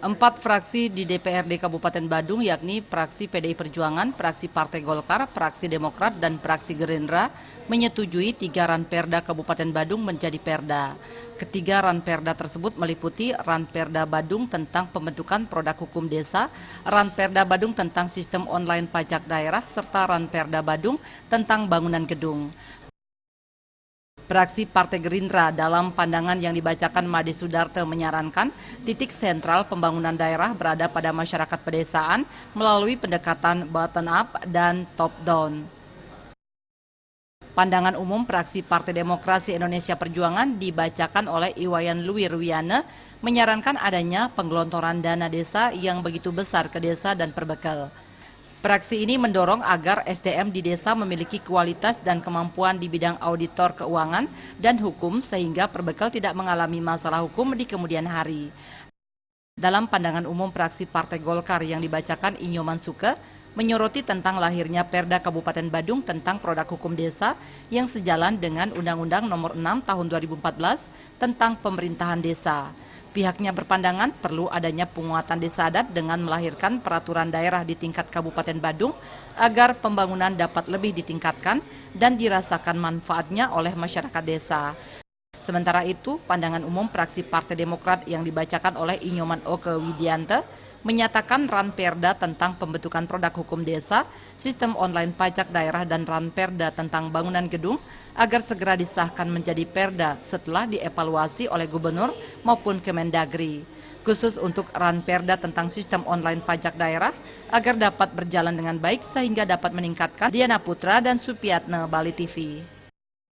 Empat fraksi di DPRD Kabupaten Badung, yakni fraksi PDI Perjuangan, fraksi Partai Golkar, fraksi Demokrat, dan fraksi Gerindra, menyetujui 3 ranperda Kabupaten Badung menjadi perda. Ketiga ranperda tersebut meliputi Ranperda Badung tentang pembentukan produk hukum desa, Ranperda Badung tentang sistem online pajak daerah, serta Ranperda Badung tentang bangunan gedung. Fraksi Partai Gerindra dalam pandangan yang dibacakan Made Sudarte menyarankan titik sentral pembangunan daerah berada pada masyarakat pedesaan melalui pendekatan bottom up dan top down. Pandangan umum fraksi Partai Demokrasi Indonesia Perjuangan dibacakan oleh Iwayan Luwirwiana menyarankan adanya penggelontoran dana desa yang begitu besar ke desa dan perbekal. Fraksi ini mendorong agar SDM di desa memiliki kualitas dan kemampuan di bidang auditor keuangan dan hukum sehingga perbekal tidak mengalami masalah hukum di kemudian hari. Dalam pandangan umum fraksi Partai Golkar yang dibacakan Inyoman Suke, menyoroti tentang lahirnya Perda Kabupaten Badung tentang produk hukum desa yang sejalan dengan Undang-Undang Nomor 6 Tahun 2014 tentang pemerintahan desa. Pihaknya berpandangan perlu adanya penguatan desa adat dengan melahirkan peraturan daerah di tingkat Kabupaten Badung agar pembangunan dapat lebih ditingkatkan dan dirasakan manfaatnya oleh masyarakat desa. Sementara itu, pandangan umum fraksi Partai Demokrat yang dibacakan oleh Inyoman Oke Widiante menyatakan Ranperda tentang pembentukan produk hukum desa, sistem online pajak daerah dan Ranperda tentang bangunan gedung agar segera disahkan menjadi perda setelah dievaluasi oleh Gubernur maupun Kemendagri. Khusus untuk Ranperda tentang sistem online pajak daerah agar dapat berjalan dengan baik sehingga dapat meningkatkan Diana Putra dan Supiatne, Bali TV.